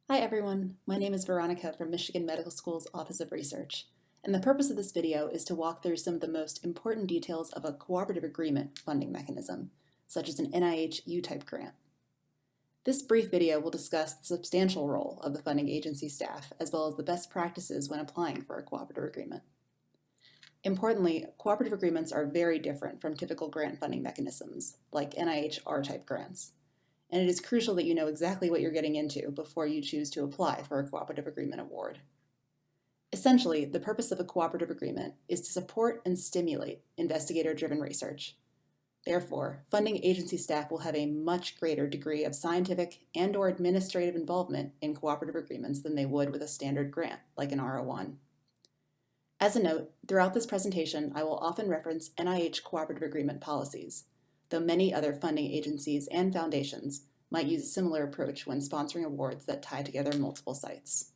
Hi everyone, my name is Veronica from Michigan Medical School's Office of Research, and the purpose of this video is to walk through some of the most important details of a cooperative agreement funding mechanism, such as an NIH U-type grant. This brief video will discuss the substantial role of the funding agency staff, as well as the best practices when applying for a cooperative agreement. Importantly, cooperative agreements are very different from typical grant funding mechanisms, like NIH R-type grants. And it is crucial that you know exactly what you're getting into before you choose to apply for a cooperative agreement award. Essentially, the purpose of a cooperative agreement is to support and stimulate investigator-driven research. Therefore, funding agency staff will have a much greater degree of scientific and/or administrative involvement in cooperative agreements than they would with a standard grant, like an R01. As a note, throughout this presentation, I will often reference NIH cooperative agreement policies, though many other funding agencies and foundations might use a similar approach when sponsoring awards that tie together multiple sites.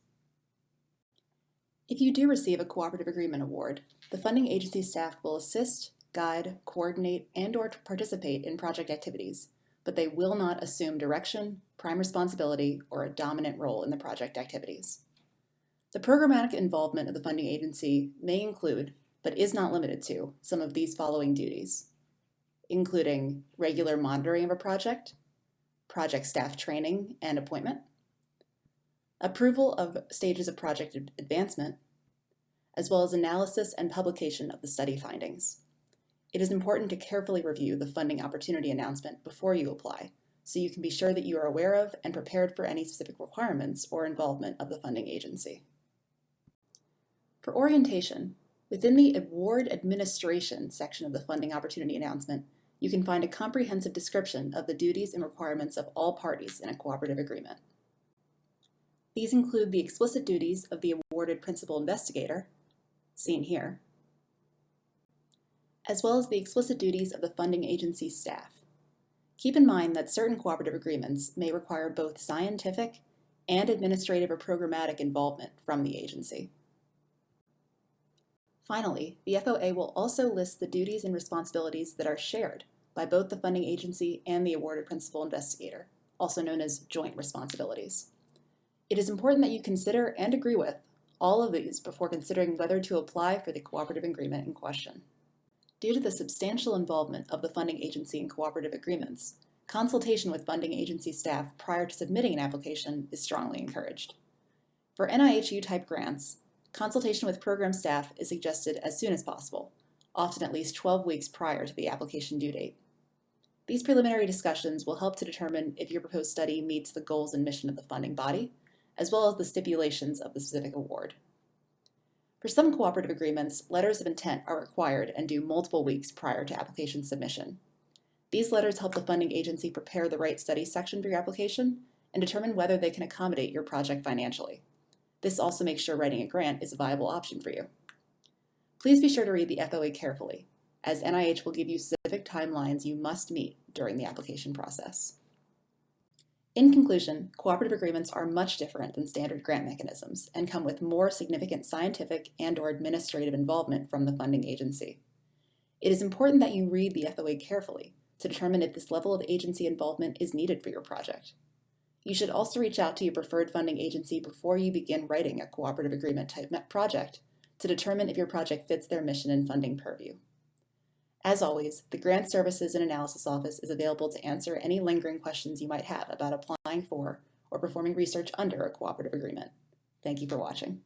If you do receive a cooperative agreement award, the funding agency staff will assist, guide, coordinate, and/or participate in project activities, but they will not assume direction, prime responsibility, or a dominant role in the project activities. The programmatic involvement of the funding agency may include, but is not limited to, some of these following duties, including regular monitoring of a project staff training and appointment, approval of stages of project advancement, as well as analysis and publication of the study findings. It is important to carefully review the funding opportunity announcement before you apply, so you can be sure that you are aware of and prepared for any specific requirements or involvement of the funding agency. For orientation, within the Award Administration section of the funding opportunity announcement, you can find a comprehensive description of the duties and requirements of all parties in a cooperative agreement. These include the explicit duties of the awarded principal investigator, seen here, as well as the explicit duties of the funding agency staff. Keep in mind that certain cooperative agreements may require both scientific and administrative or programmatic involvement from the agency. Finally, the FOA will also list the duties and responsibilities that are shared by both the funding agency and the awarded principal investigator, also known as joint responsibilities. It is important that you consider and agree with all of these before considering whether to apply for the cooperative agreement in question. Due to the substantial involvement of the funding agency in cooperative agreements, consultation with funding agency staff prior to submitting an application is strongly encouraged. For NIH U-type grants, consultation with program staff is suggested as soon as possible, often at least 12 weeks prior to the application due date. These preliminary discussions will help to determine if your proposed study meets the goals and mission of the funding body, as well as the stipulations of the specific award. For some cooperative agreements, letters of intent are required and due multiple weeks prior to application submission. These letters help the funding agency prepare the right study section for your application and determine whether they can accommodate your project financially. This also makes sure writing a grant is a viable option for you. Please be sure to read the FOA carefully, as NIH will give you specific timelines you must meet during the application process. In conclusion, cooperative agreements are much different than standard grant mechanisms and come with more significant scientific and/or administrative involvement from the funding agency. It is important that you read the FOA carefully to determine if this level of agency involvement is needed for your project. You should also reach out to your preferred funding agency before you begin writing a cooperative agreement type project to determine if your project fits their mission and funding purview. As always, the Grant Services and Analysis Office is available to answer any lingering questions you might have about applying for or performing research under a cooperative agreement. Thank you for watching.